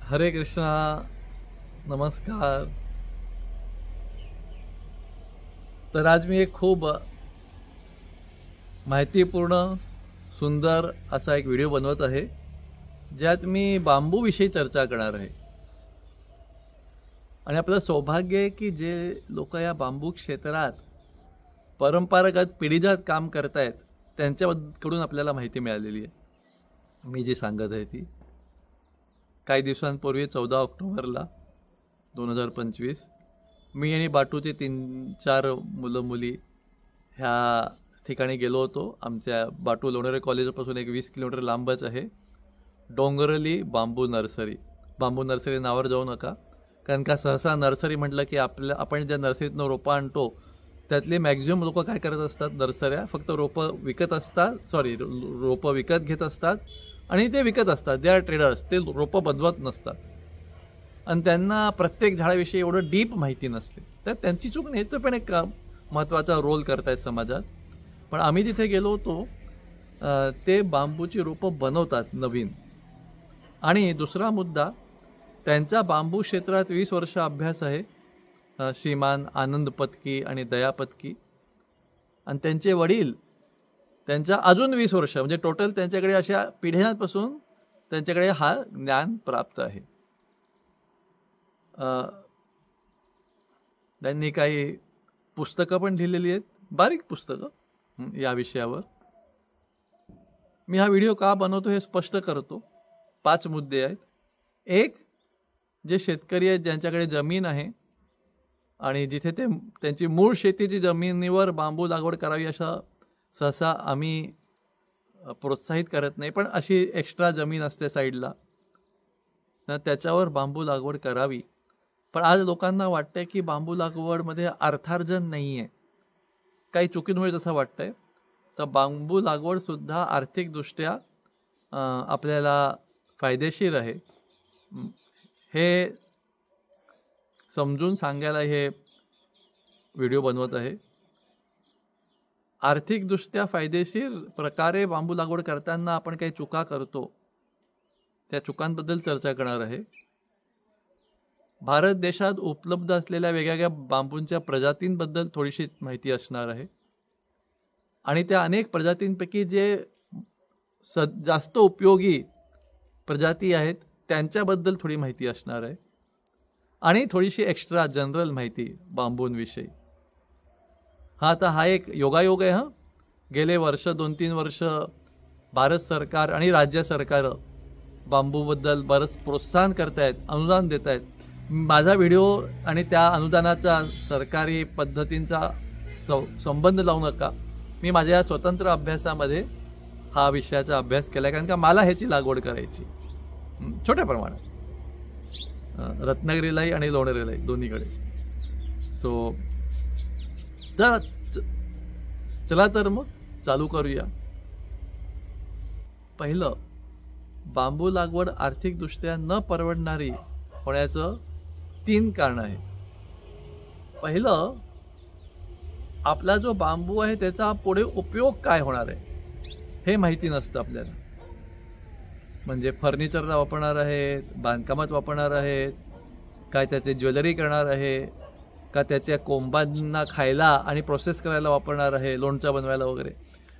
हरे कृष्णा. नमस्कार. तर आज मी एक खूप माहितीपूर्ण सुंदर असा एक व्हिडिओ बनवत आहे, ज्यात मी बांबूविषयी चर्चा करणार आहे. आणि आपलं सौभाग्य आहे की जे लोक या बांबू क्षेत्रात परंपरागत पिढीजात काम करतायत त्यांच्याकडून आपल्याला माहिती मिळालेली आहे. मी जी सांगत आहे ती काही दिवसांपूर्वी 14 ऑक्टोबरला 2025 मी आणि बाटूचे 3-4 मुलं मुली ह्या ठिकाणी गेलो होतो. आमच्या बाटू लोणेरे कॉलेजपासून एक 20 किलोमीटर लांबच आहे. डोंगरली बांबू नर्सरी. बांबू नर्सरी नावावर जाऊ नका, कारण का सहसा नर्सरी म्हटलं की आपण ज्या नर्सरीतनं रोपं आणतो त्यातले मॅक्झिमम लोक काय करत असतात, नर्सऱ्या फक्त रोपं विकत असतात, रोपं विकत घेत असतात आणि ते विकत असतात. They are traders. ते रोपं बनवत नसतात आणि त्यांना प्रत्येक झाडाविषयी एवढं डीप माहिती नसते. तर त्यांची चूक नाही, तो पण एक महत्त्वाचा रोल करतायत समाजात. पण आम्ही तिथे गेलो होतो, ते बांबूची रोपं बनवतात नवीन. आणि दुसरा मुद्दा, त्यांचा बांबू क्षेत्रात 20 वर्ष अभ्यास आहे. श्रीमान आनंद पत्की आणि दया पत्की आणि त्यांचे वडील त्यांच्या अजून 20 वर्ष, म्हणजे टोटल त्यांच्याकडे अशा पिढ्यांपासून त्यांच्याकडे हा ज्ञान प्राप्त आहे. त्यांनी काही पुस्तकं पण लिहिलेली आहेत, बारीक पुस्तकं या विषयावर. मी हा व्हिडिओ का बनवतो हे स्पष्ट करतो. 5 मुद्दे आहेत. एक, जे शेतकरी आहेत ज्यांच्याकडे जमीन आहे आणि जिथे त्यांची मूळ शेतीची जमिनीवर बांबू लागवड करावी अशा सहसा आम्ही प्रोत्साहित करत नाही, पण अशी एक्स्ट्रा जमीन असते साईडला, तर त्याच्यावर बांबू लागवड करावी. पण आज लोकांना वाटतंय की बांबू लागवडमध्ये अर्थार्जन नाही आहे, काही चुकीमुळे तसं वाटतंय. तर बांबू लागवडसुद्धा आर्थिकदृष्ट्या आपल्याला फायदेशीर आहे, हे समजून सांगायला हे व्हिडिओ बनवत आहे. आर्थिकदृष्ट्या फायदेशीर प्रकारे बांबू लागवड करताना आपण काही चुका करतो, त्या चुकांबद्दल चर्चा करणार आहे. भारत देशात उपलब्ध असलेल्या वेगवेगळ्या बांबूंच्या प्रजातींबद्दल थोडीशी माहिती असणार आहे. आणि त्या अनेक प्रजातींपैकी जे जास्त उपयोगी प्रजाती आहेत त्यांच्याबद्दल थोडी माहिती असणार आहे. आणि थोडीशी एक्स्ट्रा जनरल माहिती बांबूंविषयी. हा एक योगायोग आहे. गेले वर्ष 2-3 वर्ष भारत सरकार आणि राज्य सरकार बांबूबद्दल बरंच प्रोत्साहन करतायत, अनुदान देत आहेत. माझा व्हिडिओ आणि त्या अनुदानाचा सरकारी पद्धतींचा संबंध लावू नका. मी माझ्या स्वतंत्र अभ्यासामध्ये हा विषयाचा अभ्यास केला, कारण का मला ह्याची लागवड करायची छोट्या प्रमाणात, रत्नागिरीलाही आणि लोणेरेलाही दोन्हीकडे. सो चला तर मग चालू करूया. पहिलं, बांबू लागवड आर्थिकदृष्ट्या न परवडणारी होण्याचं 3 कारण आहे. पहिलं, आपला जो बांबू आहे त्याचा पुढे उपयोग काय होणार आहे हे माहिती नसतं आपल्याला. म्हणजे फर्निचरला वापरणार आहेत, बांधकामात वापरणार आहेत, काय त्याचे ज्वेलरी करणार आहे, का त्याच्या कोंबांना खायला आणि प्रोसेस करायला वापरणार आहे, लोणचं बनवायला वगैरे.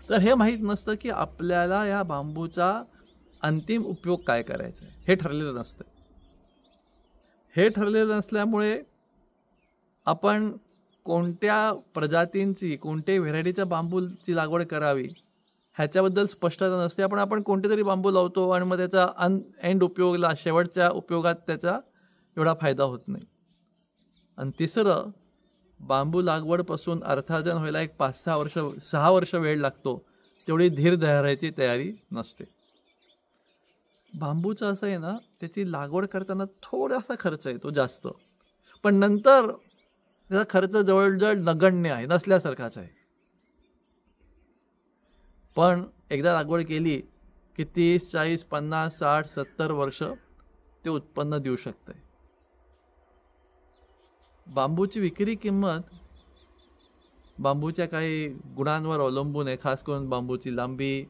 तर हे माहीत नसतं की आपल्याला या बांबूचा अंतिम उपयोग काय करायचा आहे, हे ठरलेलं नसतं. हे ठरलेलं नसल्यामुळे आपण कोणत्या प्रजातींची, कोणत्या व्हेरायटीच्या बांबूची लागवड करावी ह्याच्याबद्दल स्पष्टता नसते. आपण कोणते तरी बांबू लावतो आणि मग त्याचा एंड उपयोगला, शेवटच्या उपयोगात त्याचा एवढा फायदा होत नाही. आणि तिसरं, बांबू लागवडपासून अर्थार्जन व्हायला एक 6 वर्ष वेळ लागतो, तेवढी धीर धरायची तयारी नसते. बांबूचं असं आहे ना, त्याची लागवड करताना थोडासा खर्च येतो जास्त, पण नंतर त्याचा खर्च जवळजवळ नगण्य आहे, नसल्यासारखाच आहे. पण एकदा लागवड केली की 30, 40, 50, 60, 70 वर्ष ते उत्पन्न देऊ शकते. बांबूची विक्री किंमत बांबूच्या काही गुणांवर अवलंबून आहे, खास करून बांबूची लांबी,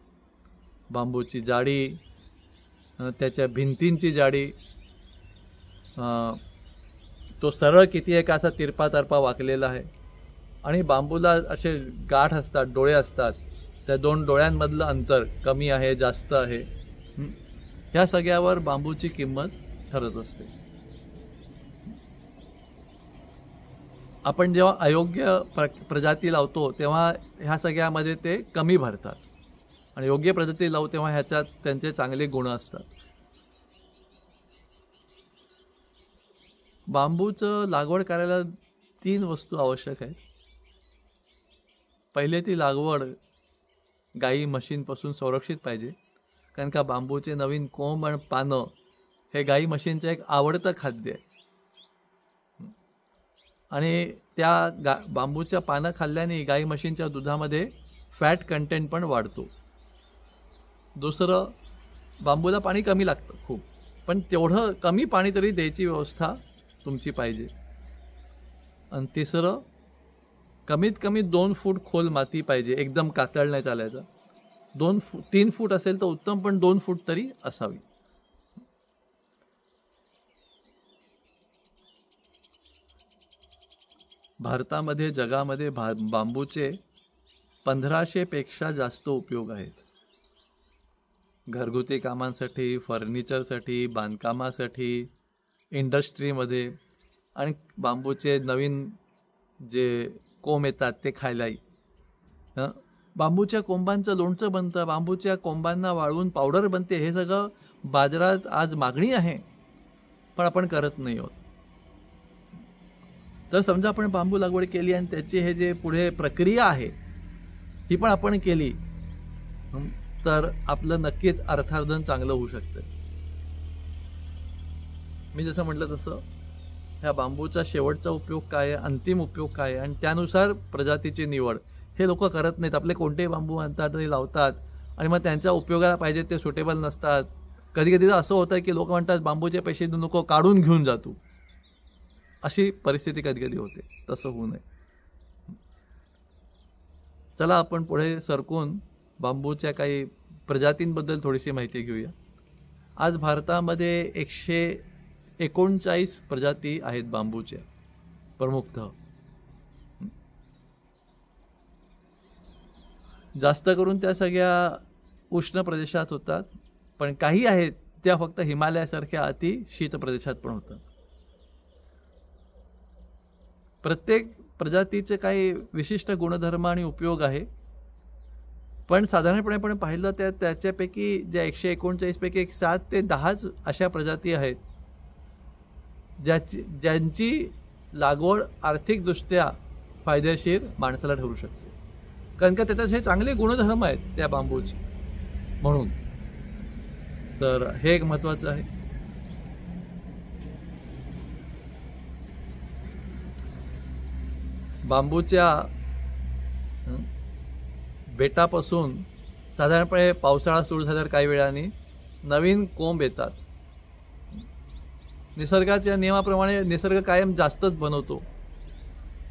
बांबूची जाडी, त्याच्या भिंतींची जाडी तो सरळ किती आहे का असा तिरपा तारपा वाकलेला आहे आणि बांबूला असे गाठ असतात, डोळे असतात, त्या दोन डोळ्यांमधलं अंतर कमी आहे जास्त आहे, ह्या सगळ्यावर बांबूची किंमत ठरत असते. आपण जेव्हा अयोग्य प्रजाती लावतो तेव्हा ह्या सगळ्यामध्ये ते कमी भरतात आणि योग्य प्रजाती लावू तेव्हा ह्याच्यात त्यांचे चांगले गुण असतात. बांबूचं लागवड करायला 3 वस्तू आवश्यक आहेत. पहिले ती लागवड गाई म्हशींपासून संरक्षित पाहिजे, कारण का बांबूचे नवीन कोंब आणि पानं हे गाई म्हशींचं एक आवडतं खाद्य आहे आणि त्या बांबूच्या पानं खाल्ल्याने गाई म्हशींच्या दुधामध्ये फॅट कंटेंट पण वाढतो. दुसरं, बांबूला पाणी कमी लागतं खूप, पण तेवढं कमी पाणी तरी द्यायची व्यवस्था तुमची पाहिजे. आणि तिसरं, कमीत कमी 2 फूट खोल माती पाहिजे, एकदम कातळ नाही चालायचा. 3 फूट असेल तर उत्तम, पण 2 फूट तरी असावी. भारतामध्ये जगामध्ये बांबूचे 1500 पेक्षा जास्त उपयोग आहेत. घरगुती कामांसाठी, फर्निचरसाठी, बांधकामासाठी, इंडस्ट्रीमध्ये, आणि बांबूचे नवीन जे कोंब येतात ते खायलाही. बांबूच्या कोंबांचं लोणचं बनतं, बांबूच्या कोंबांना वाळवून पावडर बनते. हे सगळं बाजारात आज मागणी आहे, पण आपण करत नाही आहोत. तर समजा आपण बांबू लागवड केली आणि त्याची हे जे पुढे प्रक्रिया आहे ही पण आपण केली तर आपलं नक्कीच अर्थार्जन चांगलं होऊ शकतं. मी जसं म्हटलं तसं ह्या बांबूचा शेवटचा उपयोग काय आहे, अंतिम उपयोग काय आहे, आणि त्यानुसार प्रजातीची निवड हे लोक करत नाहीत. आपले कोणतेही बांबू आणतात तरी लावतात आणि मग त्यांच्या उपयोगाला पाहिजे ते सुटेबल नसतात. कधी कधी असं होतं की लोक म्हणतात बांबूचे पैसे देऊ नको, काढून घेऊन जातो. अशी परिस्थिती कधी कधी होते. तसं होऊ नये. चला आपण पुढे सरकून बांबूच्या काही प्रजातींबद्दल थोडीशी माहिती घेऊया. आज भारतामध्ये 139 प्रजाती आहेत बांबूच्या प्रमुखतः. जास्त करून त्या सगळ्या उष्ण प्रदेशात होतात, पण काही आहेत त्या फक्त हिमालयासारख्या अति शीत प्रदेशात पण होतात. प्रत्येक प्रजातीचे काही विशिष्ट गुणधर्म आणि उपयोग आहे, पण साधारणपणे आपण पाहिलं त्याच्यापैकी ज्या 139 पैकी 7 ते 10 अशा प्रजाती आहेत ज्यांची लागवड आर्थिकदृष्ट्या फायदेशीर माणसाला ठरू शकते, कारण का त्याच्यात हे चांगले गुणधर्म आहेत त्या बांबूचे. म्हणून तर हे एक महत्त्वाचं आहे. बांबूच्या बेटापासून साधारणपणे पावसाळा सुरू झाल्यावर काही वेळाने नवीन कोंब येतात. निसर्गाच्या नियमाप्रमाणे निसर्ग कायम जास्तच बनवतो.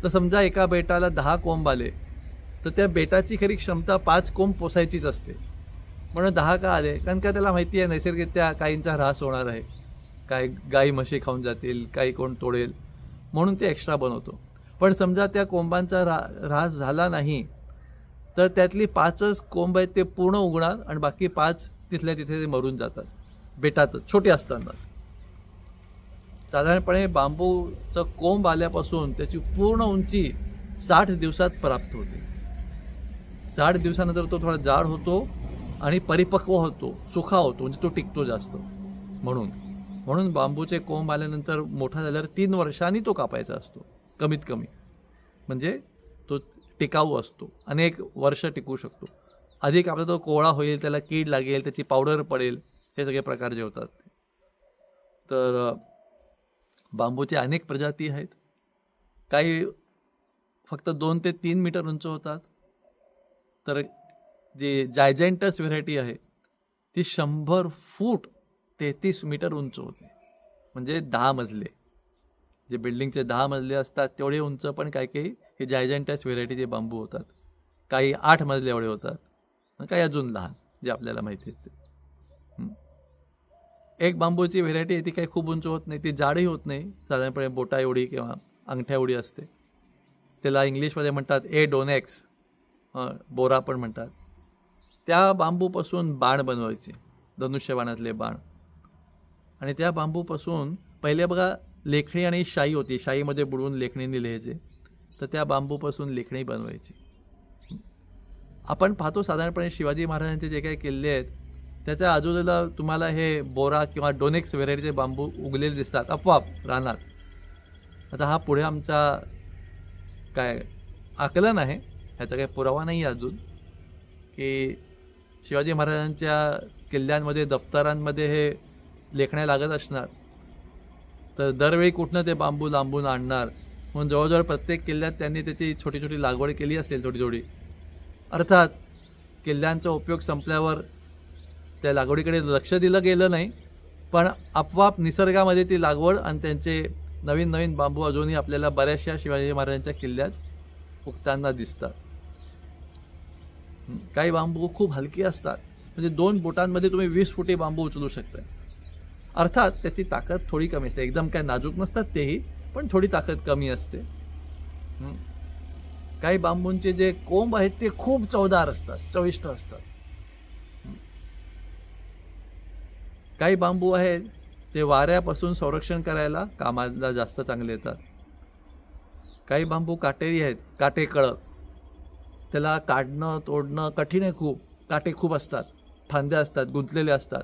तर समजा एका बेटाला 10 कोंब आले तर त्या बेटाची खरी क्षमता 5 कोंब पोसायचीच असते. म्हणून 10 का आले, कारण का त्याला माहिती आहे नैसर्गिकरित्या काहींचा ह्रास होणार आहे, काही गाई म्हशी खाऊन जातील, काही कोण तोडेल, म्हणून ते एक्स्ट्रा बनवतो. पण समजा त्या कोंबांचा ह्रास झाला नाही तर त्यातली 5च कोंब आहेत ते पूर्ण उगणार आणि बाकी 5 तिथल्या तिथे ते मरून जातात बेटातच छोटे असताना. साधारणपणे बांबूचं कोंब आल्यापासून त्याची पूर्ण उंची 60 दिवसात प्राप्त होते. 60 दिवसानंतर तो थोडा जाड होतो आणि परिपक्व होतो, सुखा होतो, म्हणजे तो टिकतो जास्त. म्हणून बांबूचे कोंब आल्यानंतर मोठा झाल्यावर 3 वर्षांनी तो कापायचा असतो कमीत कमी, म्हणजे तो टिकाऊ असतो, अनेक वर्ष टिकू शकतो. अधिक आपला तो कोवळा होईल, त्याला कीड लागेल, त्याची पावडर पडेल, हे सगळे प्रकार जे होतात. तर बांबूचे अनेक प्रजाती आहेत. काही फक्त 2 ते 3 मीटर उंच होतात, तर जी जायजेंटस व्हेरायटी आहे ती 100 फूट 33 मीटर उंच होते, म्हणजे 10 मजले. जे बिल्डिंगचे 10 मजले असतात तेवढे उंच पण काही हे जायजेंटस व्हेरायटीचे बांबू होतात. काही 8 मजले एवढे होतात, काही अजून लहान जे आपल्याला माहिती आहेत. एक बांबूची व्हेरायटी आहे ती काही खूप उंच होत नाही, ती जाडही होत नाही, साधारणपणे बोटा एवढी किंवा अंगठ्या एवढी असते. त्याला इंग्लिशमध्ये म्हणतात एडोनेक्स, बोरा पण म्हणतात. त्या बांबूपासून बाण बनवायचे, धनुष्यबाणातले बाण. आणि त्या बांबूपासून पहिले बघा लेखणी आणि शाई होती, शाईमध्ये बुडवून लेखणीने लिहायचे, तर त्या बांबूपासून लेखणी बनवायची. आपण पाहतो साधारणपणे शिवाजी महाराजांचे जे काही किल्ले आहेत त्याच्या आजूबाजूला तुम्हाला हे बोरा किंवा डोनेक्स व्हेरायटीचे बांबू उगलेले दिसतात आपोआप रानात. आता हा पुढे आमचा काय आकलन आहे, ह्याचा काही पुरावा नाही अजून, की शिवाजी महाराजांच्या किल्ल्यांमध्ये दफ्तरांमध्ये हे लेखण्या लागत असणार, तर दरवेळी कुठनं ते बांबू लांबून आणणार, म्हणून जवळजवळ प्रत्येक किल्ल्यात त्यांनी त्याची छोटी छोटी लागवड केली असेल थोडी थोडी. अर्थात किल्ल्यांचा उपयोग संपल्यावर त्या लागवडीकडे लक्ष दिलं गेलं नाही, पण आपोआप निसर्गामध्ये ती लागवड आणि त्यांचे नवीन नवीन बांबू अजूनही आपल्याला बऱ्याचशा शिवाजी महाराजांच्या किल्ल्यात उगताना दिसतात. काही बांबू खूप हलकी असतात, म्हणजे 2 बोटांमध्ये तुम्ही 20 फुटी बांबू उचलू शकता. अर्थात त्याची ताकद थोडी कमी असते, एकदम काय नाजूक नसतात तेही, पण थोडी ताकद कमी असते. काही बांबूंचे जे कोंब आहेत ते खूप चवदार असतात, चविष्ट असतात. काही बांबू आहेत ते वाऱ्यापासून संरक्षण करायला कामाला जास्त चांगले येतात. काही बांबू काटेरी आहेत, काटे कडक, त्याला काढणं तोडणं कठीण आहे खूप, काटे खूप असतात, फांद्या असतात, गुंतलेले असतात.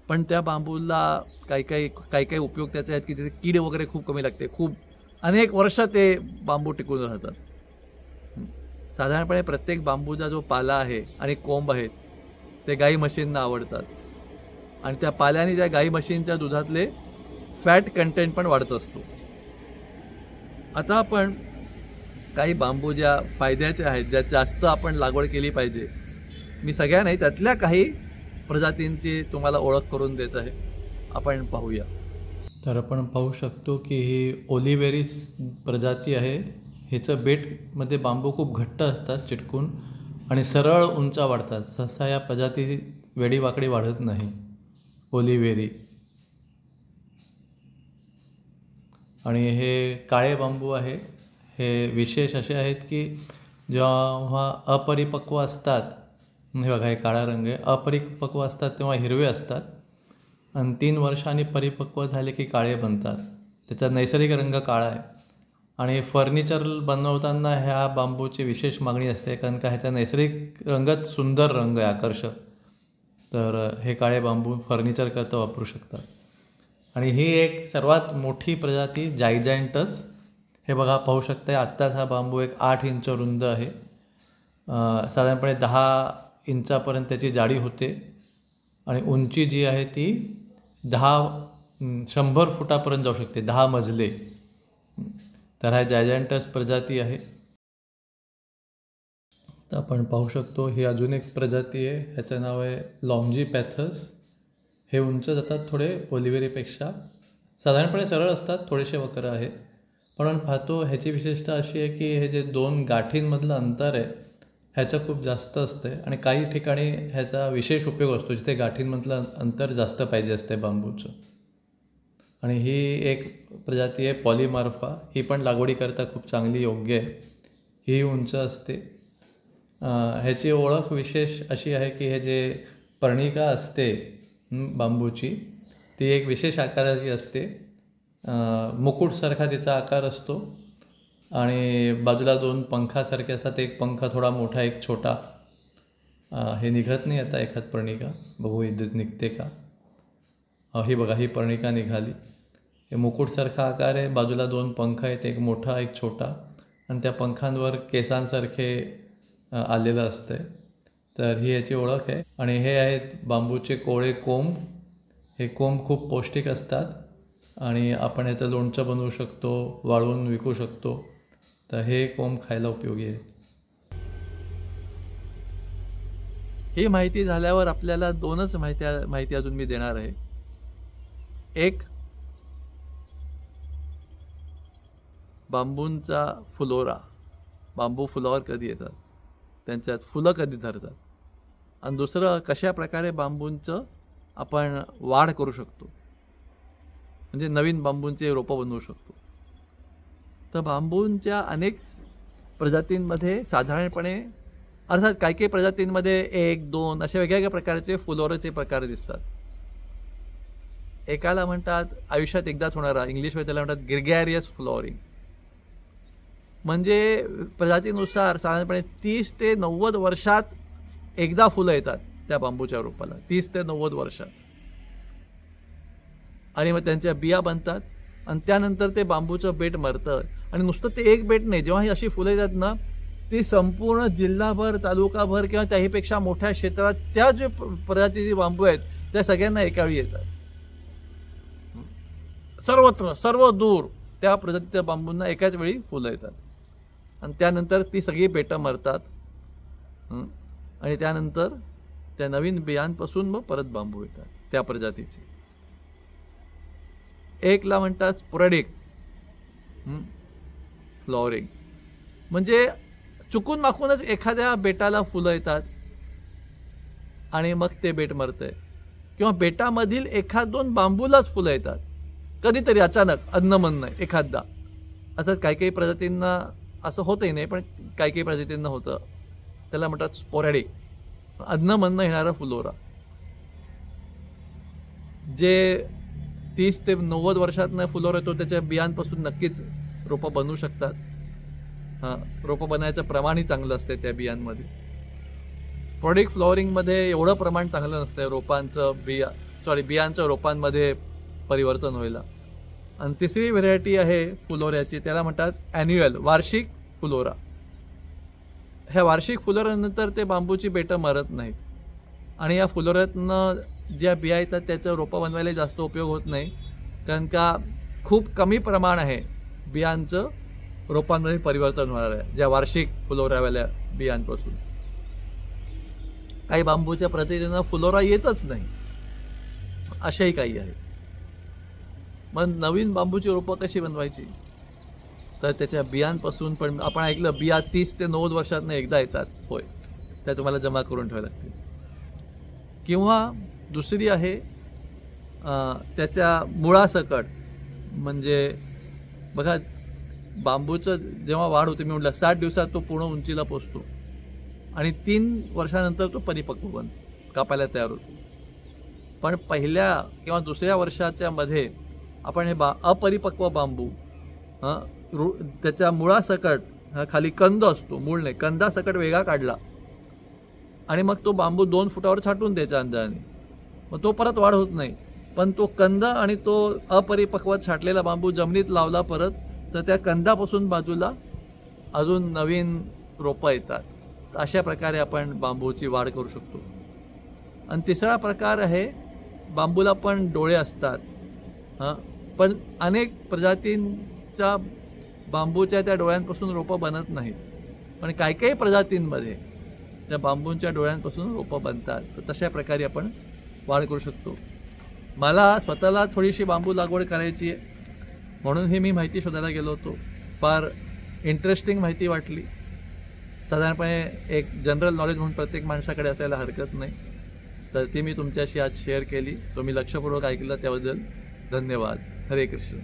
पण त्या बांबूला काही काही उपयोग त्याचे आहेत की त्याचे कीड वगैरे खूप कमी लागते, खूप अनेक वर्ष ते बांबू टिकून राहतात. साधारणपणे प्रत्येक बांबूचा जो पाला आहे आणि कोंब आहेत ते गाई म्हशींना आवडतात, आणि त्या पाल्याने त्या गाई म्हशींच्या दुधातले फॅट कंटेंट पण वाढत असतो. आता आपण काही बांबू ज्या फायद्याचे आहेत, ज्या जास्त आपण लागवड केली पाहिजे, मी सगळ्या नाही त्यातल्या काही प्रजातींची तुम्हाला ओळख करून देत आहे, आपण पाहूया. तर आपण पाहू शकतो की ही ओलिव्हेरिस प्रजाती आहे. ह्याचं बेटमध्ये बांबू खूप घट्ट असतात चिटकून आणि सरळ उंच वाढतात. सहसा या प्रजाती वेडीवाकडी वाढत नाही, ओलिव्हेरी. आणि हे काळे बांबू आहे, हे विशेष असे आहेत की जेव्हा अपरिपक्व असतात, हे बघा हे काळा रंग आहे, अपरिपक्व असतात तेव्हा हिरवे असतात आणि 3 वर्षांनी परिपक्व झाले की काळे बनतात. त्याचा नैसर्गिक रंग काळा आहे. आणि फर्निचर बनवताना ह्या बांबूची विशेष मागणी असते, कारण का ह्याचा नैसर्गिक रंगच सुंदर रंग आहे, आकर्षक. तर हे काळे बांबू फर्निचर करता वापरू शकतात. आणि ही एक सर्वात मोठी प्रजाती जायजँटस, हे बघा पाहू शकता. आत्ताच हा बांबू एक 8 इंच रुंद आहे, साधारणपणे 10 इंचापर्यंत त्याची जाडी होते आणि उंची जी आहे ती 100 फुटापर्यंत जाऊ शकते, 10 मजले. तर हा जायजँटस प्रजाती आहे. तर आपण पाहू शकतो ही अजून एक प्रजाती आहे, ह्याचं नाव आहे लॉन्जिपॅथस. हे उंच जातात थोडे ओलिव्हेरीपेक्षा, साधारणपणे सरळ असतात, थोडेसे वक्र आहेत. पण पाहतो ह्याची विशेषता अशी आहे की हे जे 2 गाठींमधलं अंतर आहे ह्याचं खूप जास्त असते आणि काही ठिकाणी ह्याचा विशेष उपयोग असतो जिथे गाठींमधलं अंतर जास्त पाहिजे असते बांबूचं. आणि ही एक प्रजाती आहे पॉलीमार्फा, ही पण लागवडीकरता खूप चांगली योग्य आहे. ही उंच असते. ह्याची ओळख विशेष अशी आहे की हे जे पर्णिका असते बांबूची, ती एक विशेष आकाराची असते, मुकुटसारखा तिचा आकार असतो आणि बाजूला 2 पंखासारखे असतात, एक पंख थोडा मोठा एक छोटा. हे निघत नाही आता एखाद पर्णिका, बघू इथेच निघते का. ही बघा ही पर्णिका निघाली. हे मुकुटसारखा आकार आहे, बाजूला 2 पंख आहेत, एक मोठा एक छोटा, आणि त्या पंखांवर केसांसारखे आलेलं असतं. तर ही याची ओळख आहे. आणि हे आहेत बांबूचे कोळे कोंब. हे कोंब खूप पौष्टिक असतात आणि आपण याचं लोणचं बनवू शकतो, वाळवून विकू शकतो. तर हे कोंब खायला उपयोगी आहे. ही माहिती झाल्यावर आपल्याला 2च माहिती अजून मी देणार आहे. एक, बांबूंचा फुलोरा, बांबू फुलावर कधी येतात, त्यांच्यात फुलं कधी धरतात, आणि दुसरं कशा प्रकारे बांबूंचं आपण वाढ करू शकतो, म्हणजे नवीन बांबूंचे रोपं बनवू शकतो. तर बांबूंच्या अनेक प्रजातींमध्ये साधारणपणे, अर्थात काही काही प्रजातींमध्ये 1, 2 अशा वेगवेगळ्या प्रकारचे फ्लोराचे प्रकार दिसतात. एकाला म्हणतात आयुष्यात एकदाच होणारा, इंग्लिशमध्ये त्याला म्हणतात ग्रेगॅरियस फ्लॉवरिंग. म्हणजे प्रजातीनुसार साधारणपणे 30 ते 90 वर्षात एकदा फुलं येतात त्या बांबूच्या रोपाला, 30 ते 90 वर्षात. आणि मग त्यांच्या बिया बनतात आणि त्यानंतर ते बांबूचं बेट मरतं. आणि नुसतं ते एक बेट नाही, जेव्हा ही अशी फुलं येतात ना, ती संपूर्ण जिल्हाभर, तालुकाभर किंवा त्याहीपेक्षा मोठ्या क्षेत्रात त्या जे प्रजातीचे बांबू आहेत त्या सगळ्यांना एकावेळी येतात. सर्वत्र, सर्व दूर त्या प्रजातीच्या बांबूंना एकाच वेळी फुलं येतात. आणि त्यानंतर ती सगळी बेटं मरतात आणि त्यानंतर त्या नवीन बियांपासून मग परत बांबू येतात त्या प्रजातीचे. एकला म्हणतात स्पोरॅडिक फ्लॉवरिंग, म्हणजे चुकून माकूनच एखाद्या बेटाला फुलं येतात आणि मग ते बेट मरतंय, किंवा बेटामधील 1-2 बांबूलाच फुलं येतात कधीतरी अचानक, अदनमधनं एखादा. आता काही काही प्रजातींना असं होतही नाही, पण काही काही प्रजातींना होतं. त्याला म्हणतात स्पोरॅडिक, अदनमधनं येणारा फ्लोरा. जे 30 ते 90 वर्षातनं फ्लोरा येतो त्याच्या बियांपासून नक्कीच रोपं बनवू शकतात. रोपं बनायचं प्रमाणही चांगलं असते त्या बियांमध्ये. स्पोरॅडिक फ्लॉवरिंगमध्ये एवढं प्रमाण चांगलं नसतं रोपांचं, बियांचं रोपांमध्ये परिवर्तन व्हायला. आणि तिसरी व्हेरायटी आहे फुलोऱ्याची, त्याला म्हणतात ॲन्युअल, वार्षिक फुलोरा. ह्या वार्षिक फुलोऱ्यानंतर ते बांबूची बेटं मरत नाहीत आणि या फुलोऱ्यातनं ज्या बिया येतात त्याचं रोपं बनवायला जास्त उपयोग होत नाही, कारण का खूप कमी प्रमाण आहे बियांचं रोपांमध्ये परिवर्तन होणार आहे ज्या वार्षिक फुलोऱ्यावाल्या बियांपासून. काही बांबूच्या प्रजातींना फुलोरा येतच नाही, अशाही काही आहेत. मग नवीन बांबूची रोपं कशी बनवायची, तर त्याच्या बियांपासून. पण आपण ऐकलं बिया 30 ते 90 वर्षातनं एकदा येतात, होय, त्या तुम्हाला जमा करून ठेवाव्या लागतील. किंवा दुसरी आहे त्याच्या मुळासकट, म्हणजे बघा बांबूचं जेव्हा वाढ होते, मी म्हटलं 60 दिवसात तो पूर्ण उंचीला पोचतो आणि 3 वर्षानंतर तो परिपक्व बनतो, कापायला तयार होतो. पण पहिल्या किंवा दुसऱ्या वर्षाच्या मध्ये आपण हे अपरिपक्व बांबू त्याच्या मुळासकट, खाली कंद असतो, मूळ नाही, कंदासकट वेगळा काढला आणि मग तो बांबू 2 फुटावर छाटून द्यायच्या अंदाजाने, मग तो परत वाढ होत नाही. पण तो कंद आणि तो अपरिपक्व छाटलेला बांबू जमिनीत लावला परत, तर त्या कंदापासून बाजूला अजून नवीन रोपं येतात. तर अशा प्रकारे आपण बांबूची वाढ करू शकतो. आणि तिसरा प्रकार आहे, बांबूला पण डोळे असतात, पण अनेक प्रजातींच्या बांबूच्या त्या डोळ्यांपासून रोपं बनत नाहीत, पण काही काही प्रजातींमध्ये त्या बांबूंच्या डोळ्यांपासून रोपं बनतात. तर तशा प्रकारे आपण वाढ करू शकतो. मला स्वतःला थोडीशी बांबू लागवड करायची आहे, म्हणून ही मी माहिती शोधायला गेलो होतो. फार इंटरेस्टिंग माहिती वाटली. साधारणपणे एक जनरल नॉलेज म्हणून प्रत्येक माणसाकडे असायला हरकत नाही, तर ती मी तुमच्याशी आज शेअर केली. तुम्ही लक्षपूर्वक ऐकलं त्याबद्दल धन्यवाद. हरे कृष्ण.